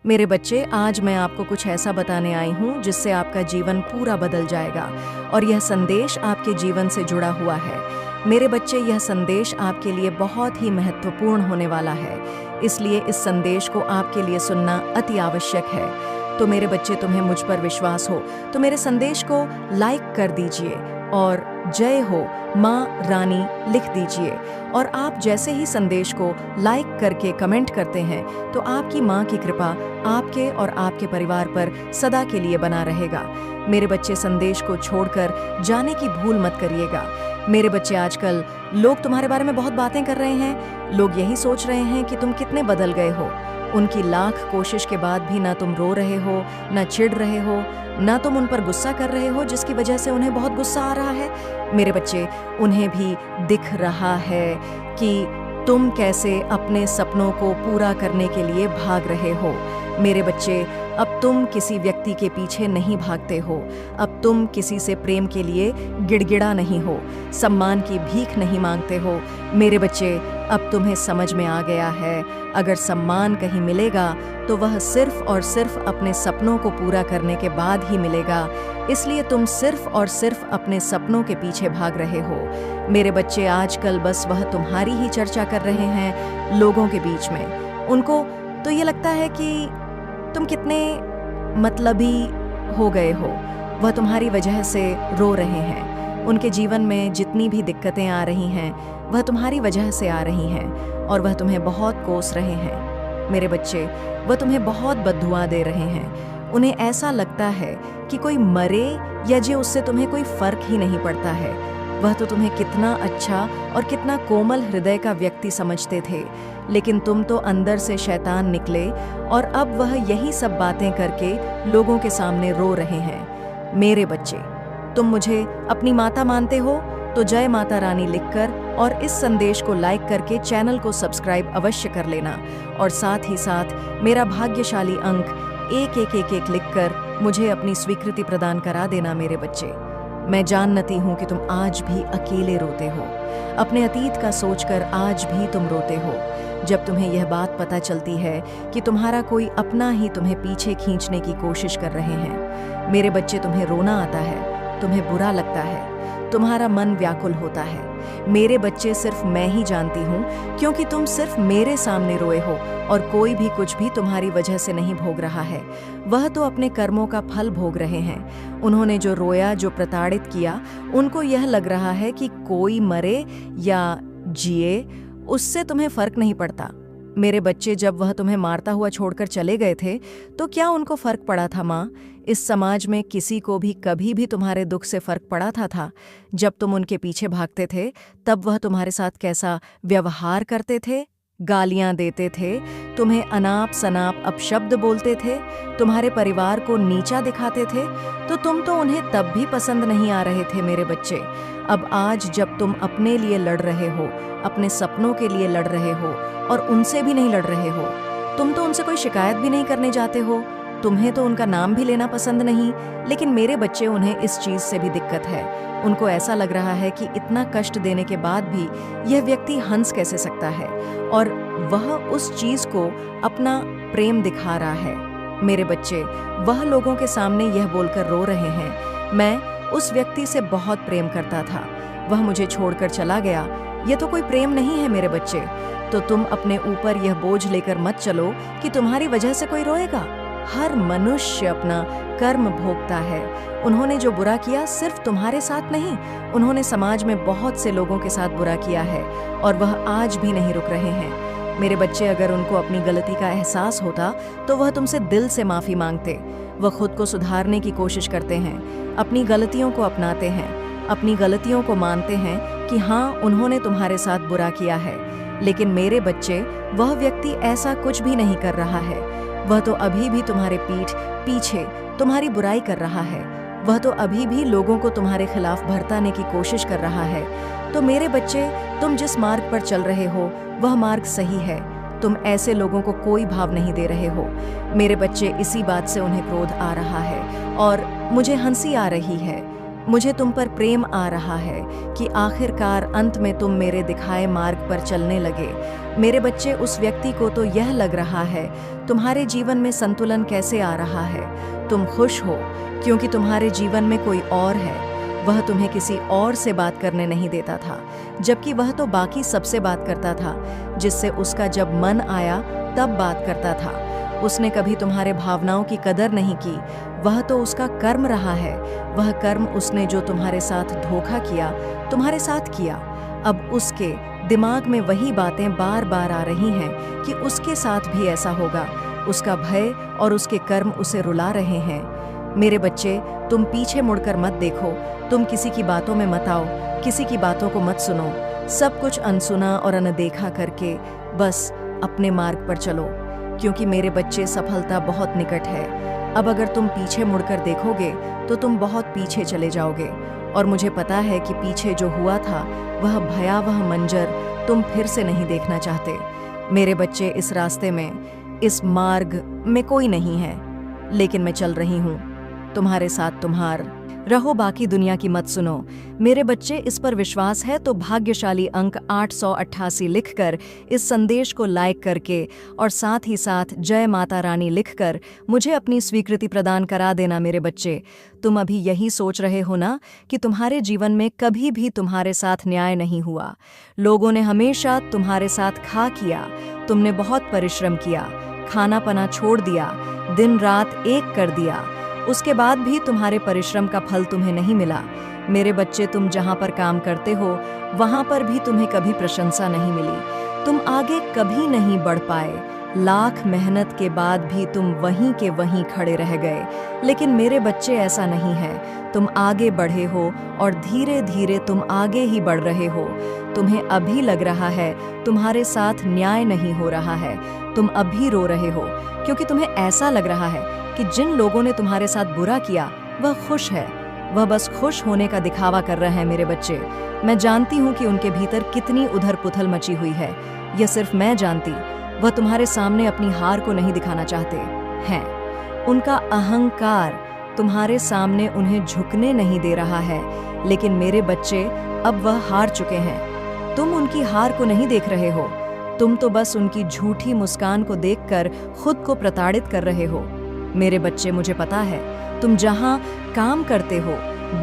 मेरे बच्चे, आज मैं आपको कुछ ऐसा बताने आई हूँ जिससे आपका जीवन पूरा बदल जाएगा और यह संदेश आपके जीवन से जुड़ा हुआ है। मेरे बच्चे, यह संदेश आपके लिए बहुत ही महत्वपूर्ण होने वाला है, इसलिए इस संदेश को आपके लिए सुनना अति आवश्यक है। तो मेरे बच्चे, तुम्हें मुझ पर विश्वास हो तो मेरे संदेश को लाइक कर दीजिए और जय हो माँ रानी लिख दीजिए। और आप जैसे ही संदेश को लाइक करके कमेंट करते हैं तो आपकी माँ की कृपा आपके और आपके परिवार पर सदा के लिए बना रहेगा। मेरे बच्चे, संदेश को छोड़कर जाने की भूल मत करिएगा। मेरे बच्चे, आजकल लोग तुम्हारे बारे में बहुत बातें कर रहे हैं। लोग यही सोच रहे हैं कि तुम कितने बदल गए हो। उनकी लाख कोशिश के बाद भी ना तुम रो रहे हो, ना चिढ़ रहे हो, ना तुम उन पर गुस्सा कर रहे हो जिसकी वजह से उन्हें बहुत गुस्सा आ रहा है। मेरे बच्चे, उन्हें भी दिख रहा है कि तुम कैसे अपने सपनों को पूरा करने के लिए भाग रहे हो। मेरे बच्चे, अब तुम किसी व्यक्ति के पीछे नहीं भागते हो। अब तुम किसी से प्रेम के लिए गिड़गिड़ा नहीं हो, सम्मान की भीख नहीं मांगते हो। मेरे बच्चे, अब तुम्हें समझ में आ गया है, अगर सम्मान कहीं मिलेगा तो वह सिर्फ और सिर्फ अपने सपनों को पूरा करने के बाद ही मिलेगा। इसलिए तुम सिर्फ और सिर्फ अपने सपनों के पीछे भाग रहे हो। मेरे बच्चे, आजकल बस वह तुम्हारी ही चर्चा कर रहे हैं लोगों के बीच में। उनको तो ये लगता है कि तुम कितने मतलबी हो गए हो। वह तुम्हारी वजह से रो रहे हैं। उनके जीवन में जितनी भी दिक्कतें आ रही हैं वह तुम्हारी वजह से आ रही हैं और वह तुम्हें बहुत कोस रहे हैं। मेरे बच्चे, वह तुम्हें बहुत बद्दुआ दे रहे हैं। उन्हें ऐसा लगता है कि कोई मरे या जे उससे तुम्हें कोई फर्क ही नहीं पड़ता है। वह तो तुम्हें कितना अच्छा और कितना कोमल हृदय का व्यक्ति समझते थे, लेकिन तुम तो अंदर से शैतान निकले और अब वह यही सब बातें करके लोगों के सामने रो रहे हैं। मेरे बच्चे, तुम मुझे अपनी माता मानते हो तो जय माता रानी लिखकर और इस संदेश को लाइक करके चैनल को सब्सक्राइब अवश्य कर लेना और साथ ही साथ मेरा भाग्यशाली अंक 1111 लिखकर मुझे अपनी स्वीकृति प्रदान करा देना। मेरे बच्चे, मैं जानती हूँ कि तुम आज भी अकेले रोते हो। अपने अतीत का सोचकर आज भी तुम रोते हो। जब तुम्हें यह बात पता चलती है कि तुम्हारा कोई अपना ही तुम्हें पीछे खींचने की कोशिश कर रहे हैं। मेरे बच्चे, तुम्हें रोना आता है, तुम्हें बुरा लगता है, तुम्हारा मन व्याकुल होता है। मेरे बच्चे, सिर्फ मैं ही जानती हूँ, क्योंकि तुम सिर्फ मेरे सामने रोए हो और कोई भी कुछ भी तुम्हारी वजह से नहीं भोग रहा है। वह तो अपने कर्मों का फल भोग रहे हैं। उन्होंने जो रोया, जो प्रताड़ित किया, उनको यह लग रहा है कि कोई मरे या जिए उससे तुम्हें फर्क नहीं पड़ता। मेरे बच्चे, जब वह तुम्हें मारता हुआ छोड़कर चले गए थे तो क्या उनको फर्क पड़ा था माँ? इस समाज में किसी को भी कभी भी तुम्हारे दुख से फर्क पड़ा था? जब तुम उनके पीछे भागते थे तब वह तुम्हारे साथ कैसा व्यवहार करते थे? गालियां देते थे, तुम्हें अनाप शनाप अपशब्द बोलते थे, तुम्हारे परिवार को नीचा दिखाते थे, तो तुम तो उन्हें तब भी पसंद नहीं आ रहे थे। मेरे बच्चे, अब आज जब तुम अपने लिए लड़ रहे हो, अपने सपनों के लिए लड़ रहे हो और उनसे भी नहीं लड़ रहे हो, तुम तो उनसे कोई शिकायत भी नहीं करने जाते हो, तुम्हें तो उनका नाम भी लेना पसंद नहीं। लेकिन मेरे बच्चे, उन्हें इस चीज से भी दिक्कत है। उनको ऐसा लग रहा है कि इतना कष्ट देने के बाद भी यह व्यक्ति हंस कैसे सकता है, और वह उस चीज को अपना प्रेम दिखा रहा है। मेरे बच्चे, वह लोगों के सामने यह बोलकर रो रहे हैं, मैं उस व्यक्ति से बहुत प्रेम करता था, वह मुझे छोड़कर चला गया। यह तो कोई प्रेम नहीं है मेरे बच्चे। तो तुम अपने ऊपर यह बोझ लेकर मत चलो कि तुम्हारी वजह से कोई रोएगा। हर मनुष्य अपना कर्म भोगता है। उन्होंने जो बुरा किया सिर्फ तुम्हारे साथ नहीं, उन्होंने समाज में बहुत से लोगों के साथ बुरा किया है और वह आज भी नहीं रुक रहे हैं। मेरे बच्चे, अगर उनको अपनी गलती का एहसास होता तो वह तुमसे दिल से माफी मांगते। वह खुद को सुधारने की कोशिश करते हैं, अपनी गलतियों को अपनाते हैं, अपनी गलतियों को मानते हैं कि हाँ, उन्होंने तुम्हारे साथ बुरा किया है। लेकिन मेरे बच्चे, वह व्यक्ति ऐसा कुछ भी नहीं कर रहा है। वह तो अभी भी तुम्हारे पीठ पीछे तुम्हारी बुराई कर रहा है। वह तो अभी भी लोगों को तुम्हारे खिलाफ भड़काने की कोशिश कर रहा है। तो मेरे बच्चे, तुम जिस मार्ग पर चल रहे हो वह मार्ग सही है। तुम ऐसे लोगों को कोई भाव नहीं दे रहे हो। मेरे बच्चे, इसी बात से उन्हें क्रोध आ रहा है और मुझे हंसी आ रही है। मुझे तुम पर प्रेम आ रहा है कि आखिरकार अंत में तुम मेरे दिखाए मार्ग पर चलने लगे। मेरे बच्चे, उस व्यक्ति को तो यह लग रहा है तुम्हारे जीवन में संतुलन कैसे आ रहा है। तुम खुश हो क्योंकि तुम्हारे जीवन में कोई और है। वह तुम्हें किसी और से बात करने नहीं देता था, जबकि वह तो बाकी सबसे बात करता था, जिससे उसका जब मन आया तब बात करता था। उसने कभी तुम्हारे भावनाओं की कदर नहीं की। वह तो उसका कर्म रहा है। वह कर्म उसने जो तुम्हारे साथ धोखा किया, तुम्हारे साथ किया। अब उसके दिमाग में वही बातें बार बार आ रही हैं कि उसके साथ भी ऐसा होगा। उसका भय और उसके कर्म उसे रुला रहे हैं। मेरे बच्चे, तुम पीछे मुड़कर मत देखो। तुम किसी की बातों में मत आओ, किसी की बातों को मत सुनो। सब कुछ अनसुना और अनदेखा करके बस अपने मार्ग पर चलो, क्योंकि मेरे बच्चे, सफलता बहुत निकट है। अब अगर तुम पीछे मुड़कर देखोगे तो तुम बहुत पीछे चले जाओगे, और मुझे पता है कि पीछे जो हुआ था वह भयावह मंजर तुम फिर से नहीं देखना चाहते। मेरे बच्चे, इस रास्ते में, इस मार्ग में कोई नहीं है, लेकिन मैं चल रही हूँ तुम्हारे साथ। रहो, बाकी दुनिया की मत सुनो। मेरे बच्चे, इस पर विश्वास है तो भाग्यशाली अंक 888 लिखकर, इस संदेश को लाइक करके और साथ ही साथ जय माता रानी लिखकर मुझे अपनी स्वीकृति प्रदान करा देना। मेरे बच्चे, तुम अभी यही सोच रहे हो ना कि तुम्हारे जीवन में कभी भी तुम्हारे साथ न्याय नहीं हुआ। लोगों ने हमेशा तुम्हारे साथ खा किया। तुमने बहुत परिश्रम किया, खाना पना छोड़ दिया, दिन रात एक कर दिया। उसके बाद भी तुम्हारे परिश्रम का फल तुम्हें नहीं मिला। मेरे बच्चे, तुम जहाँ पर काम करते हो वहाँ पर भी तुम्हें कभी प्रशंसा नहीं मिली। तुम आगे कभी नहीं बढ़ पाए। लाख मेहनत के बाद भी तुम वहीं के वहीं खड़े रह गए। लेकिन मेरे बच्चे, ऐसा नहीं है। तुम आगे बढ़े हो और धीरे धीरे तुम आगे ही बढ़ रहे हो। तुम्हें अभी लग रहा है तुम्हारे साथ न्याय नहीं हो रहा है। तुम अभी रो रहे हो क्योंकि तुम्हें ऐसा लग रहा है कि जिन लोगों ने तुम्हारे साथ बुरा किया वह खुश है। वह बस खुश होने का दिखावा कर रहे हैं। मेरे बच्चे, मैं जानती हूँ कि उनके भीतर कितनी उधर पुथल मची हुई है। यह सिर्फ मैं जानती। वह तुम्हारे सामने अपनी हार को नहीं दिखाना चाहते हैं। उनका अहंकार तुम्हारे सामने उन्हें झुकने नहीं दे रहा है। लेकिन मेरे बच्चे, अब वह हार चुके हैं। तुम उनकी हार को नहीं देख रहे हो। तुम तो बस उनकी झूठी मुस्कान को देखकर खुद को प्रताड़ित कर रहे हो। मेरे बच्चे, मुझे पता है तुम जहां काम करते हो,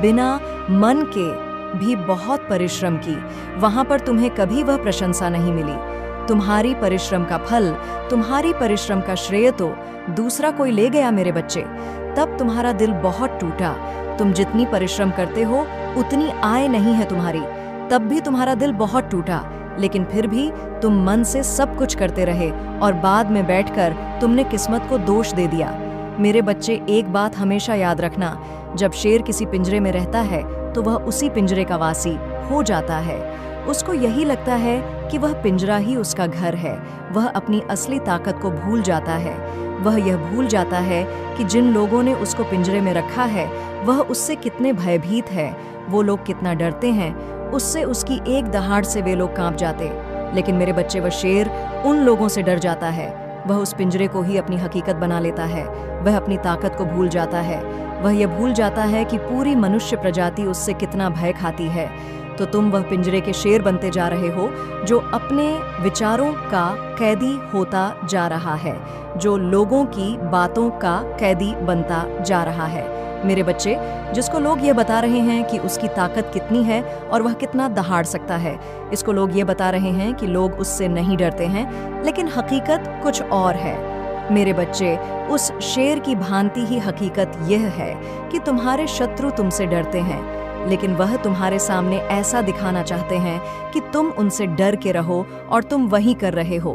बिना मन के भी बहुत परिश्रम की, वहां पर तुम्हें कभी वह प्रशंसा नहीं मिली। तुम्हारी परिश्रम का फल, तुम्हारी परिश्रम का श्रेय तो दूसरा कोई ले गया। मेरे बच्चे, तब तुम्हारा दिल बहुत टूटा। तुम जितनी परिश्रम करते हो उतनी आय नहीं है तुम्हारी, तब भी तुम्हारा दिल बहुत टूटा। लेकिन फिर भी तुम मन से सब कुछ करते रहे और बाद में बैठकर तुमने किस्मत को दोष दे दिया। मेरे बच्चे, एक बात हमेशा याद रखना, जब शेर किसी पिंजरे में रहता है तो वह उसी पिंजरे का वासी हो जाता है। उसको यही लगता है कि वह पिंजरा ही उसका घर है। वह अपनी असली ताकत को भूल जाता है। वह यह भूल जाता है कि जिन लोगों ने उसको पिंजरे में रखा है वह उससे कितने भयभीत है, वो लोग कितना डरते हैं उससे। उसकी एक दहाड़ से वे लोग कांप जाते। लेकिन मेरे बच्चे, वह शेर उन लोगों से डर जाता है। वह उस पिंजरे को ही अपनी हकीकत बना लेता है। वह अपनी ताकत को भूल जाता है। वह यह भूल जाता है कि पूरी मनुष्य प्रजाति उससे कितना भय खाती है। तो तुम वह पिंजरे के शेर बनते जा रहे हो जो अपने विचारों का कैदी होता जा रहा है, जो लोगों की बातों का कैदी बनता जा रहा है। मेरे बच्चे, जिसको लोग ये बता रहे हैं कि उसकी ताकत कितनी है और वह कितना दहाड़ सकता है, इसको लोग ये बता रहे हैं कि लोग उससे नहीं डरते हैं, लेकिन हकीकत कुछ और है। मेरे बच्चे, उस शेर की भांति ही हकीकत यह है कि तुम्हारे शत्रु तुमसे डरते हैं, लेकिन वह तुम्हारे सामने ऐसा दिखाना चाहते हैं कि तुम उनसे डर के रहो, और तुम वही कर रहे हो।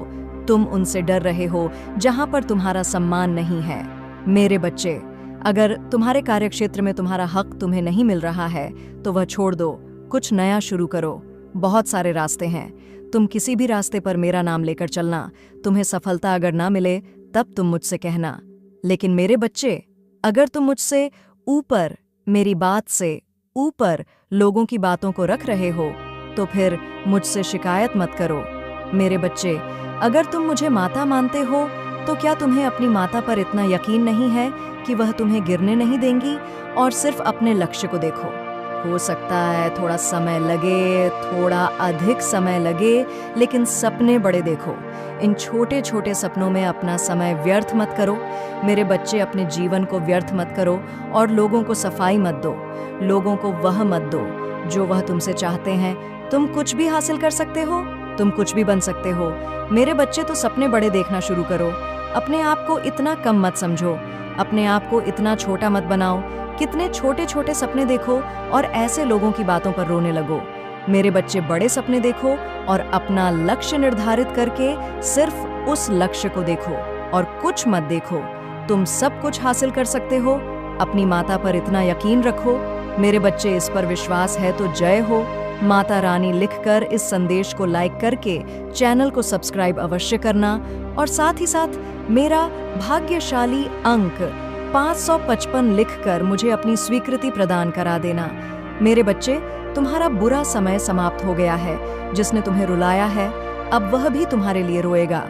तुम उनसे डर रहे हो जहां पर तुम्हारा सम्मान नहीं है। मेरे बच्चे, अगर तुम्हारे कार्यक्षेत्र में तुम्हारा हक तुम्हें नहीं मिल रहा है तो वह छोड़ दो, कुछ नया शुरू करो। बहुत सारे रास्ते हैं, तुम किसी भी रास्ते पर मेरा नाम लेकर चलना। तुम्हें सफलता अगर ना मिले तब तुम मुझसे कहना। लेकिन मेरे बच्चे, अगर तुम मुझसे ऊपर, मेरी बात से ऊपर लोगों की बातों को रख रहे हो तो फिर मुझसे शिकायत मत करो। मेरे बच्चे, अगर तुम मुझे माता मानते हो तो क्या तुम्हें अपनी माता पर इतना यकीन नहीं है कि वह तुम्हें गिरने नहीं देंगी? और सिर्फ अपने लक्ष्य को देखो। हो सकता है थोड़ा समय लगे, थोड़ा अधिक समय लगे, लेकिन सपने बड़े देखो। इन छोटे छोटे सपनों में अपना समय व्यर्थ मत करो। मेरे बच्चे, अपने जीवन को व्यर्थ मत करो और लोगों को सफाई मत दो। लोगों को वह मत दो जो वह तुमसे चाहते हैं। तुम कुछ भी हासिल कर सकते हो, तुम कुछ भी बन सकते हो। मेरे बच्चे, तो सपने बड़े देखना शुरू करो। अपने आप को इतना कम मत समझो, अपने आप को इतना छोटा मत बनाओ। कितने छोटे छोटे सपने देखो और ऐसे लोगों की बातों पर रोने लगो। मेरे बच्चे, बड़े सपने देखो और अपना लक्ष्य निर्धारित करके सिर्फ उस लक्ष्य को देखो और कुछ मत देखो। तुम सब कुछ हासिल कर सकते हो। अपनी माता पर इतना यकीन रखो। मेरे बच्चे, इस पर विश्वास है तो जय हो। माता रानी लिखकर इस संदेश को लाइक करके चैनल को सब्सक्राइब अवश्य करना और साथ ही साथ मेरा भाग्यशाली अंक 555 लिखकर मुझे अपनी स्वीकृति प्रदान करा देना। मेरे बच्चे, तुम्हारा बुरा समय समाप्त हो गया है। जिसने तुम्हें रुलाया है, अब वह भी तुम्हारे लिए रोएगा।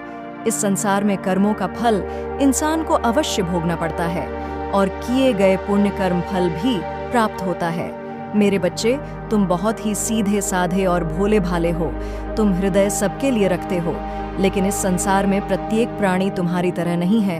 इस संसार में कर्मों का फल इंसान को अवश्य भोगना पड़ता है और किए गए पुण्य कर्म फल भी प्राप्त होता है। मेरे बच्चे, तुम बहुत ही सीधे साधे और भोले भाले हो। तुम हृदय सबके लिए रखते हो, लेकिन इस संसार में प्रत्येक प्राणी तुम्हारी तरह नहीं है।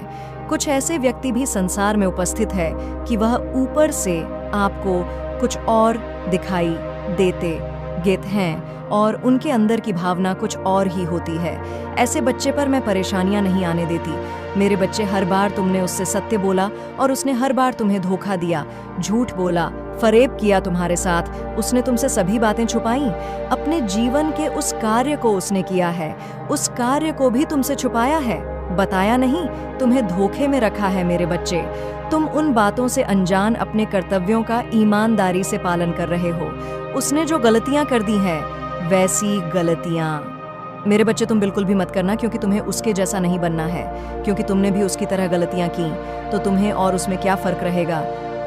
कुछ ऐसे व्यक्ति भी संसार में उपस्थित है कि वह ऊपर से आपको कुछ और दिखाई देते हैं और उनके अंदर की भावना कुछ और ही होती है। ऐसे बच्चे पर मैं परेशानियां नहीं आने देती। मेरे बच्चे, हर बार तुमने उससे सत्य बोला और उसने हर बार तुम्हें धोखा दिया, झूठ बोला, फरेब किया तुम्हारे साथ। उसने तुमसे सभी बातें छुपाई। अपने जीवन के उस कार्य को उसने किया है, उस कार्य को भी तुमसे छुपाया है, बताया नहीं, तुम्हें धोखे में रखा है। मेरे बच्चे, तुम उन बातों से अनजान अपने कर्तव्यों का ईमानदारी से पालन कर रहे हो। उसने जो गलतियां कर दी हैं, वैसी गलतियां मेरे बच्चे तुम बिल्कुल भी मत करना, क्योंकि तुम्हें उसके जैसा नहीं बनना है। क्योंकि तुमने भी उसकी तरह गलतियां की तो तुम्हें और उसमें क्या फर्क रहेगा।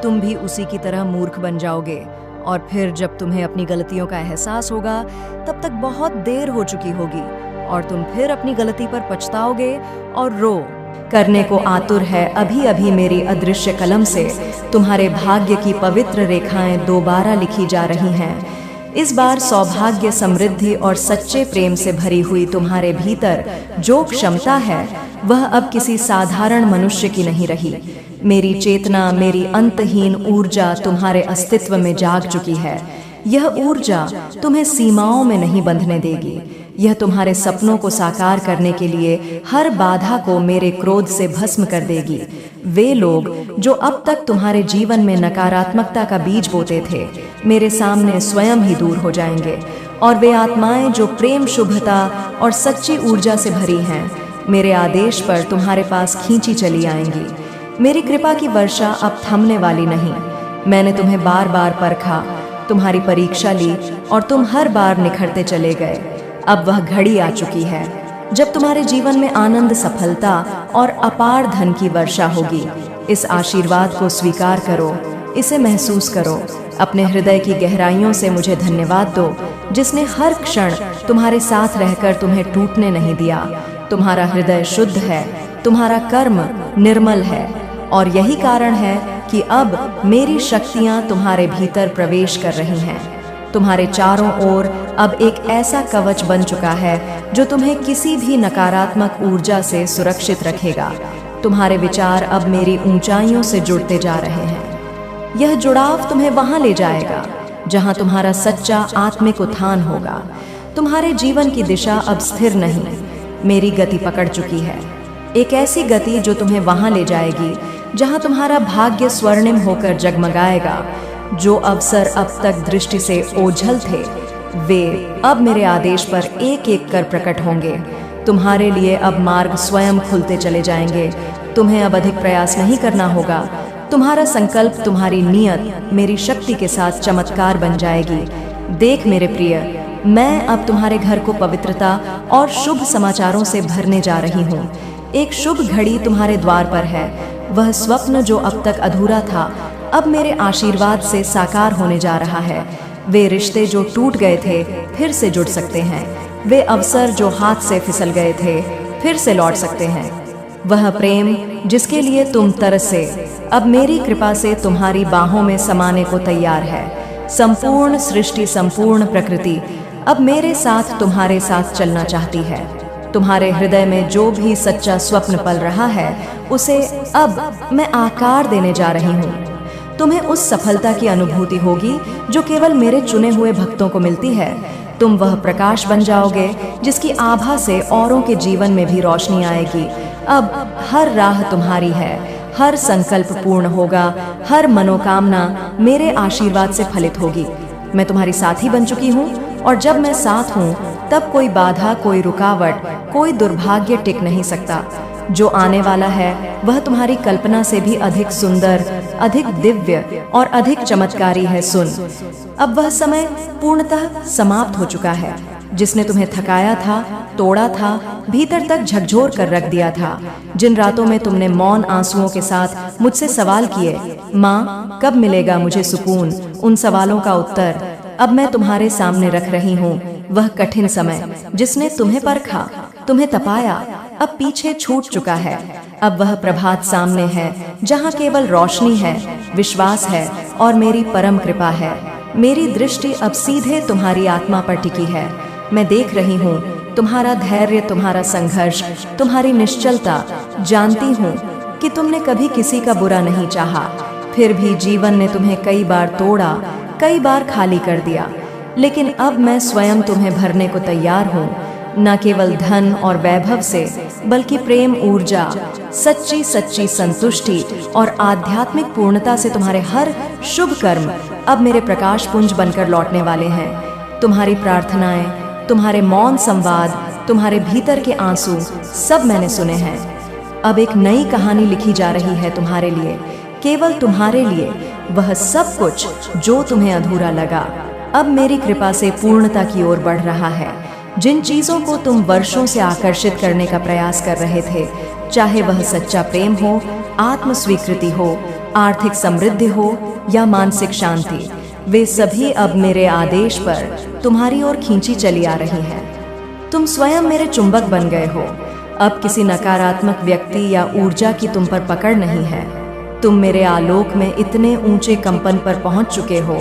तुम भी उसी की तरह मूर्ख बन जाओगे और फिर जब तुम्हें अपनी गलतियों का एहसास होगा तब तक बहुत देर हो चुकी होगी और तुम फिर अपनी गलती पर पछताओगे और रो करने को आतुर है। अभी अभी मेरी अदृश्य कलम से तुम्हारे भाग्य की पवित्र रेखाएं दोबारा लिखी जा रही हैं। इस बार सौभाग्य, समृद्धि और सच्चे प्रेम से भरी हुई तुम्हारे भीतर जो क्षमता है वह अब किसी साधारण मनुष्य की नहीं रही। मेरी चेतना, मेरी अंतहीन ऊर्जा तुम्हारे अस्तित्व में जाग चुकी है। यह ऊर्जा तुम्हें सीमाओं में नहीं बंधने देगी। यह तुम्हारे सपनों को साकार करने के लिए हर बाधा को मेरे क्रोध से भस्म कर देगी। वे लोग जो अब तक तुम्हारे जीवन में नकारात्मकता का बीज बोते थे, मेरे सामने स्वयं ही दूर हो जाएंगे और वे आत्माएं जो प्रेम, शुभता और सच्ची ऊर्जा से भरी हैं, मेरे आदेश पर तुम्हारे पास खींची चली आएंगी। मेरी कृपा की वर्षा अब थमने वाली नहीं। मैंने तुम्हें बार बार परखा, तुम्हारी परीक्षा ली और तुम हर बार निखरते चले गए। अब वह घड़ी आ चुकी है जब तुम्हारे जीवन में आनंद, सफलता और अपार धन की वर्षा होगी। इस आशीर्वाद को स्वीकार करो, इसे महसूस करो। अपने हृदय की गहराइयों से मुझे धन्यवाद दो, जिसने हर क्षण तुम्हारे साथ रहकर तुम्हें टूटने नहीं दिया। तुम्हारा हृदय शुद्ध है, तुम्हारा कर्म निर्मल है और यही कारण है कि अब मेरी शक्तियां तुम्हारे भीतर प्रवेश कर रही हैं। तुम्हारे चारों ओर अब एक ऐसा कवच बन चुका है जो तुम्हें किसी भी नकारात्मक ऊर्जा से सुरक्षित रखेगा। तुम्हारे विचार अब मेरी ऊंचाइयों से जुड़ते जा रहे हैं। यह जुड़ाव तुम्हें वहां ले जाएगा जहां तुम्हारा सच्चा आत्मिक उत्थान होगा। तुम्हारे जीवन की दिशा अब स्थिर नहीं, मेरी गति पकड़ चुकी है। एक ऐसी गति जो तुम्हें वहां ले जाएगी जहां तुम्हारा भाग्य स्वर्णिम होकर जगमगाएगा। जो अवसर अब तक दृष्टि से ओझल थे, वे अब मेरे आदेश पर एक एक कर प्रकट होंगे। तुम्हारे लिए अब मार्ग स्वयं खुलते चले जाएंगे। तुम्हें अब अधिक प्रयास नहीं करना होगा। तुम्हारा संकल्प, तुम्हारी नियत मेरी शक्ति के साथ चमत्कार बन जाएगी। देख मेरे प्रिय, मैं अब तुम्हारे घर को पवित्रता और शुभ समाचारों से भरने जा रही हूँ। एक शुभ घड़ी तुम्हारे द्वार पर है। वह स्वप्न जो अब तक अधूरा था, अब मेरे आशीर्वाद से साकार होने जा रहा है। वे रिश्ते जो टूट गए थे फिर से जुड़ सकते हैं। वे अवसर जो हाथ से फिसल गए थे फिर से लौट सकते हैं। वह प्रेम जिसके लिए तुम तरसे, अब मेरी कृपा से तुम्हारी बाहों में समाने को तैयार है। संपूर्ण सृष्टि, संपूर्ण प्रकृति अब मेरे साथ तुम्हारे साथ चलना चाहती है। तुम्हारे हृदय में जो भी सच्चा स्वप्न पल रहा है उसे अब मैं आकार देने जा रही हूँ। तुम्हें उस सफलता की अनुभूति होगी जो केवल मेरे चुने हुए भक्तों को मिलती है। तुम वह प्रकाश बन जाओगे जिसकी आभा से औरों के जीवन में भी रोशनी आएगी। अब हर राह तुम्हारी है, हर संकल्प पूर्ण होगा, हर मनोकामना मेरे आशीर्वाद से फलित होगी। मैं तुम्हारी साथी बन चुकी हूँ और जब मैं साथ हूँ तब कोई बाधा, कोई रुकावट, कोई दुर्भाग्य टिक नहीं सकता। जो आने वाला है वह तुम्हारी कल्पना से भी अधिक सुंदर, अधिक दिव्य और अधिक चमत्कारी है। सुन, अब वह समय पूर्णतः समाप्त हो चुका है। जिसने तुम्हें थकाया था, तोड़ा था, भीतर तक झकझोर कर रख दिया था। जिन रातों में तुमने मौन आंसुओं के साथ मुझसे सवाल किए, माँ कब मिलेगा मुझे सुकून, उन सवालों का उत्तर अब मैं तुम्हारे सामने रख रही हूँ। वह कठिन समय जिसने तुम्हें परखा, तुम्हें तपाया, अब पीछे छूट चुका है। अब वह प्रभात सामने है जहाँ केवल रोशनी है, विश्वास है और मेरी परम कृपा है। मेरी दृष्टि अब सीधे तुम्हारी आत्मा पर टिकी है। मैं देख रही हूँ तुम्हारा धैर्य, तुम्हारा संघर्ष, तुम्हारी निश्चलता। जानती हूँ कि तुमने कभी किसी का बुरा नहीं चाहा, फिर भी जीवन ने तुम्हें कई बार तोड़ा, कई बार खाली कर दिया। लेकिन अब मैं स्वयं तुम्हें भरने को तैयार हूँ, न केवल धन और वैभव से, बल्कि प्रेम, ऊर्जा, सच्ची सच्ची संतुष्टि और आध्यात्मिक पूर्णता से। तुम्हारे हर शुभ कर्म अब मेरे प्रकाश पुंज बनकर लौटने वाले हैं। तुम्हारी प्रार्थनाएं, तुम्हारे मौन संवाद, तुम्हारे भीतर के आंसू सब मैंने सुने हैं। अब एक नई कहानी लिखी जा रही है तुम्हारे लिए, केवल तुम्हारे लिए। वह सब कुछ जो तुम्हें अधूरा लगा अब मेरी कृपा से पूर्णता की ओर बढ़ रहा है। जिन चीजों को तुम वर्षों से आकर्षित करने का प्रयास कर रहे थे, चाहे वह सच्चा प्रेम हो, आत्म स्वीकृति हो, आर्थिक समृद्धि हो या मानसिक शांति, वे सभी अब मेरे आदेश पर तुम्हारी ओर खींची चली आ रही हैं। तुम स्वयं मेरे चुंबक बन गए हो। अब किसी नकारात्मक व्यक्ति या ऊर्जा की तुम पर पकड़ नहीं है। तुम मेरे आलोक में इतने ऊंचे कंपन पर पहुंच चुके हो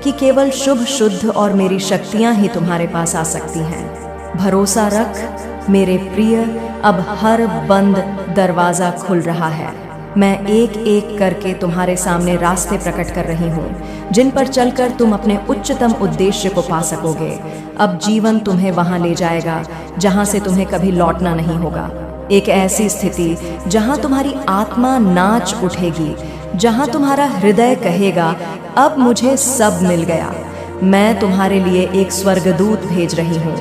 कि केवल शुभ, शुद्ध और मेरी शक्तियां ही तुम्हारे पास आ सकती हैं। भरोसा रख मेरे प्रिय, अब हर बंद दरवाजा खुल रहा है। मैं एक एक करके तुम्हारे सामने रास्ते प्रकट कर रही हूँ, जिन पर चलकर तुम अपने उच्चतम उद्देश्य को पा सकोगे। अब जीवन तुम्हें वहां ले जाएगा जहां से तुम्हें कभी लौटना नहीं होगा। एक ऐसी स्थिति जहां तुम्हारी आत्मा नाच उठेगी, जहां तुम्हारा हृदय कहेगा, अब मुझे सब मिल गया। मैं तुम्हारे लिए एक स्वर्गदूत भेज रही हूँ।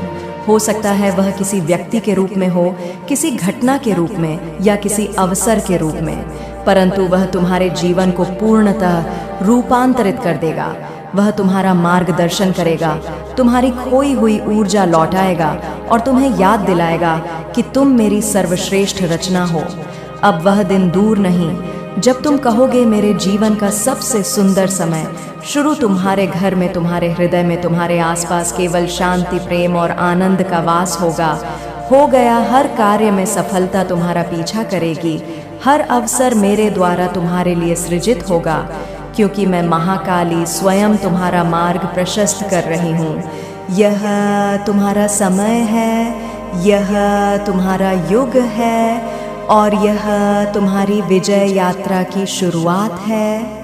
हो सकता है वह किसी व्यक्ति के रूप में हो, किसी घटना के रूप में या किसी अवसर के रूप में, परंतु वह तुम्हारे जीवन को पूर्णतः रूपांतरित कर देगा। वह तुम्हारा मार्गदर्शन करेगा, तुम्हारी खोई हुई ऊर्जा लौटाएगा और तुम्हें याद दिलाएगा कि तुम मेरी सर्वश्रेष्ठ रचना हो। अब वह दिन दूर नहीं जब तुम कहोगे, मेरे जीवन का सबसे सुंदर समय शुरू तुम्हारे घर में, तुम्हारे हृदय में, तुम्हारे आसपास केवल शांति, प्रेम और आनंद का वास होगा। हो गया, हर कार्य में सफलता तुम्हारा पीछा करेगी। हर अवसर मेरे द्वारा तुम्हारे लिए सृजित होगा, क्योंकि मैं महाकाली स्वयं तुम्हारा मार्ग प्रशस्त कर रही हूँ। यह तुम्हारा समय है, यह तुम्हारा युग है और यह तुम्हारी विजय यात्रा की शुरुआत है।